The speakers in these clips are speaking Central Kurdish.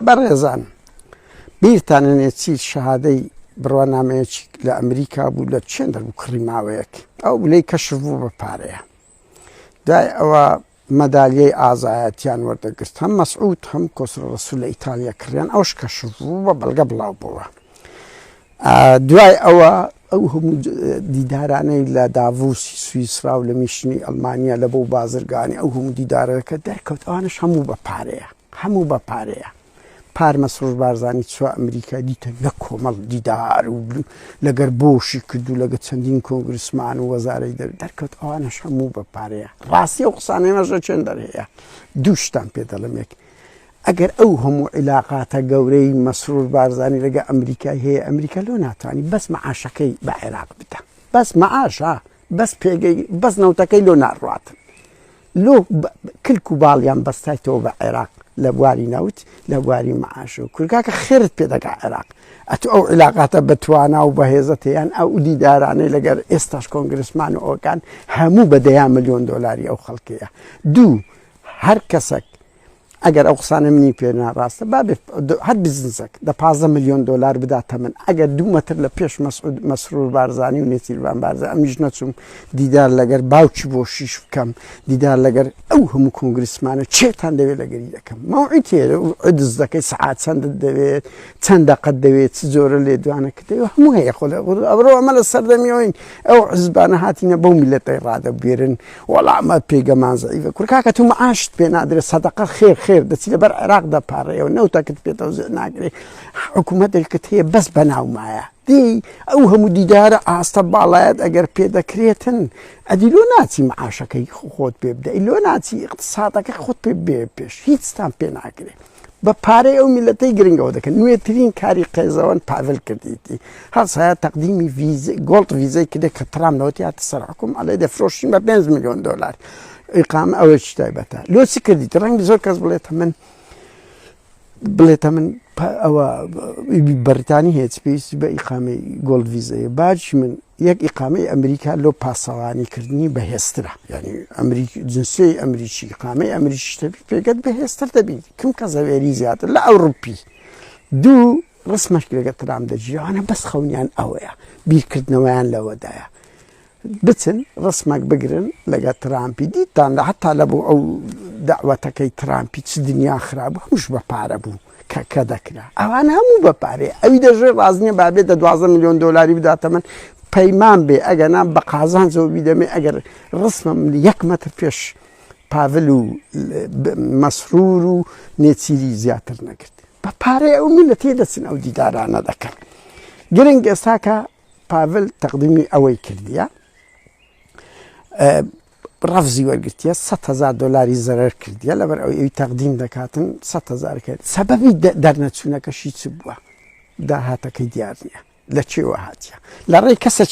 بەڕێزان بیرتانە چی شەهادەی بڕوانامەیەکی لە ئەمریکا بوو لە چێن دەبوو کڕی ماوەیەک ئەو لەی کەشف بوو بە پارەیە دوای ئەوە مەدالیای ئازایەتیان وەردەگرت هەم مەسعود هەم کۆسڕە ڕەسوول لە ئیتالیا کڕیان ئەوش کەشف بوو بە بەڵگە بڵاو بووە دوای ئەوە ئەو هەموو دیدارانەی لە داڤوسی سویسرا و لە میشنی ئەڵمانیا لە بەو بازرگانی ئەو هەموو دیدارەکە دەرکەوت ئەوانش هەموو بە پارەیە هەموو بە پارەیە پار مەسرور بارزانی چوە ئەمریکا دیتە لە کۆمەڵ دیدار و لەگەر بۆشی کردو لەگە چەندین کۆنگرسمان و وەزارەی دەرکەوت ئەوانش هەموو بە پارەیە ڕاستی ئەو قسانەی مەژە چێن دەرهەیە دوو شتان پێ دەڵێم یەک ئەگەر ئەو هەموو عیلاقاتە گەورەی مەسرور بارزانی لەگە ئەمریکای هەیە ئەمریکا لۆ ناتوانانی بەس مەعاشەکەی بە عێراق بدە بەس مەعاشە بەس پێگەی بەس نەوتەکەی لۆ ناڕواتن لۆ کلک و باڵیان بەستایتەوە بە عێراق لە بواری نەوت لە بواری مەعاش و کورگاکە خێرت پێدەگا عێراق ئەتو ئەو عیلاقاتە بەتوانا و بەهێزەتیان ئەو دیدارانەی لەگەر ئێستاش کۆنگرسمان و ئەوکان هەموو بە دەیان ملیۆن دۆلاری ئەو خەڵکەیە دوو هەر کەسێک ئەگەر ئەو قسانە منی پێ ناڕاستە هەر بزنسێک دە 15 ملیۆن دۆلار بداتە من ئەگەر 2 مەتر لە پێش مەسرور بارزانی و نێچیروان بارزە ئەمیش نەچوم دیدار لەگەر باوکی بۆ شیش بکەم دیدار لەگەر ئەو هەموو کۆنگرسمانە چێتان دەوێت لەگەری دەکەم مەوعید هەیە عدز دەکەی سەعات چەندت دەوێت چەند دەقەت دەوێت چ جۆرە لێدوانەکە دەوێت هەموو هەیە خۆ ئەبرۆ ئەمە لە سەردەمیەوەین ئەو حزبانە هاتینە بەو میلەتەی ڕادەبێرن وەڵامە پێگەمان زەعیفە کورکاکە تو مەعاشت پێ نادرێت سەدەقە خێر دەچی لەبەر عێراق دەپارڕێەوە نەوتەکەت پێێتەوە ناگرێت حکوومەتێکت هەیە بەس بەناومایە دی ئەو هەموو دیدارە ئاستە باڵایەت ئەگەر پێدەکرێتن ئەدی لۆ ناچی مەعاشەکەی خۆت پێ بدەی لۆ ناچی اقتصادەکە خۆت پێ بێ پێش هیچتان پێ ناکرێت بە پارەی ئەو میلەتەی گرنگەوە دەکەن نوێترین کاری قێزەوەن پاڤل کردیتی هەرسایە تەقدیمی گۆڵد ویزەی کردێ کە ترامنەوەتی هاتە سەر حکوم ئەڵێ دەفرۆشین بە 5 ملیۆن دۆلار ئیقامە ئەوەی تایبەتە لۆچی کردیت ڕەنگی زۆر کەس بڵێتە من ئەوە بەریتانی هێچ پێویستی بە ئیقامەی گۆڵد ویزەیە باجی من یەک ئیقامەی ئەمریکا لۆ پاسەوانیکردنی بەهێزترە یعنی جنسەی ئەمریکی ئیقامەی ئەمریکی پێگەت بەهێزتر دەبیت کەم کە زەوێری زیاتر لە ئەوروپی دوو ڕسمەش لەگە ترام دەجیوانە بەس خەونیان ئەوەیە بیرکردنەوەیان لەوەدایە بچن ڕسمێک بگرن لەگە ترامپی دیتان لە حتا لە بوو ئەو داوەتەکەی ترامپی چ دنیا خراپ هەمووش بە پارە بوو کە دەکرا ئەوان هەموو بە پارەیە ئەوی دەژێ ڕازنیە بابێتە 12 ملیۆن دۆلاری بداتە من پەیمان بێ ئەگە نام بە قازان زەوی دەمێ ئەگەر ڕسمم 1 مەتر پێش پاڤل و مەسرور و نێچیری زیاتر نەکرد بە پارەیە ئەو میلەت تێدەچن ئەو دیدارانە دەکەن گرنگ ئێستاکە پاڤل تەقدیمی ئەوەی کردیە ڕەفزی وەرگرتیە 100,000 دۆلاری زەرەر کردیە لەبەر ئەوی تەقدیم دەکاتن 100,000 کرد سەبەبی دەرنەچوونەکەشی چ بووە داهاتەکەی دیار نییە لە چێوە هاتیە لە ڕێی کەسە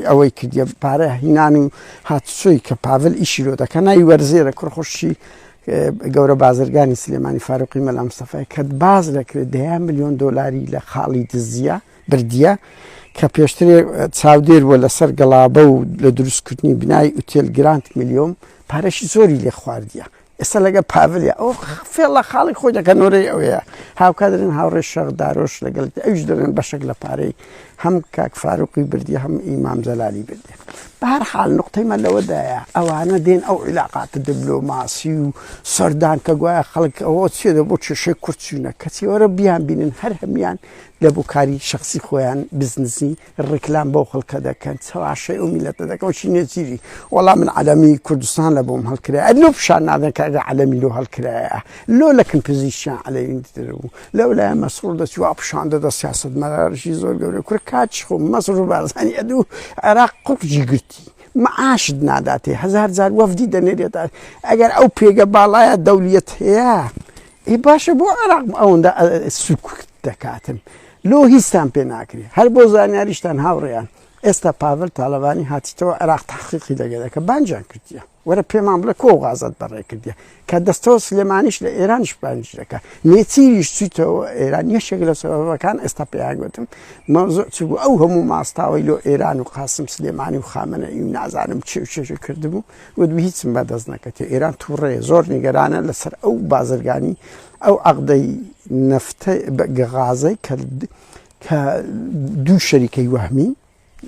ئەوەی کردیە پارە هینان و هاتوچۆی کە پاڤل ئیشی لۆ دەکە ناوی وەرزێرە کوڕخۆشی گەورە بازرگانی سلێمانی فاروقی مەلا مستەفای کە باز دەکرێت 10 ملیۆن دۆلاری لە خاڵی دزیە بردیە کە پێشترێ چاودێر وە لەسەر گەڵابە و لە دروستکردنی بنای ئوتێل گرانت میلیۆم پارەشی زۆری لێ خواردیە ئێستا لەگە پاڤلیا ئەو فێڵە خاڵی خۆی دەکە نۆرەی ئەوەیە هاوکادرن هاوڕێ شەق دارۆش لەگەڵ ئەوش دەرن بەشێک لە پارەی هەم کاک فاروقی بردی هەم ئیمام جەلالی بردێ بە هەر حاڵ نقطەیمە لەوەدایە ئەوانە دێن ئەو عیلاقاتە دیبلۆماسی و سەردان کە گوایە خەڵک ئەوە چێدە بۆ کێشەی کورتچوونە کەسی وەرە بیان بینن هەر هەمیان لە بۆ کاری شخصی خۆیان بزنسی ڕێکلام بۆ خەڵکە دەکەن چاواشەی ئەو میلەتە دەکەن چی نێچیری وەڵام من عەلەمی کوردستان لە بۆم هەڵکرایە لۆ پیشان نادەن کە ئەگە عەلەمی لۆ هەڵکرایە لۆ لەکن پزیشیان عەلەوی دەبوو لەولایە مەسرور دەچی وا پیشان دەدا سیاسەتمەدارێکی زۆر گەورە کورە کاچ خۆ مەسرور بارزانی ئەدوو عێراق قوڵجی گرتی مەعاشت ناداتێ 1000 جار وەفدی دەنێرێتە ئەگەر ئەو پێگە باڵایە دەولیەت هەیە ئێ باشە بۆ عێراق ئەوەندە سوکت دەکاتن لۆ هیچتان پێ ناکرێ هەر بۆ زانیاریشتان هاوڕێیان ئێستا پاڤل تاالەوانی هاتیتەوە عێراق تەحقیقی دەگەدەکە بانجیان کردیە وەرە پێمان بڵێ کۆ غازت بەڕێ کردیە کە دەستەوە سلێمانیش لە ئێرانش بانج دەکە نێچیریش چیتەوە ئێران یەشێک لە سەبەبەکان ئێستا پێیانگوتم مەوزوع چ بوو ئەو هەموو ماستاوەی لۆ ئێران و قاسم سلێمانی و خامنەئی و نازانم چێ و چێژە کردبوو وەدوو هیچم بەدەست نەکەێت ئێران تووڕێ زۆر نیگەرانە لەسەر ئەو بازرگانی ئەو عەقدەی نەفتە غازەی کە دوو شەریکەی وەهمی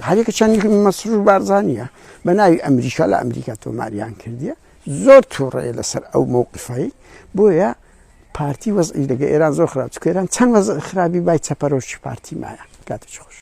هەرێکە چەندی مەسرور بارزانیە بە ناوی ئەمریکا لە ئەمریکا تۆماریان کردیە زۆر تووڕەیە لەسەر ئەو مووقفایی بۆیە پارتی وەزعی لەگە ئێران زۆر خراپ چکە ئێران چەند وەزع خراپی بای چەپەرۆشی پارتی مایە کاتێکی خۆش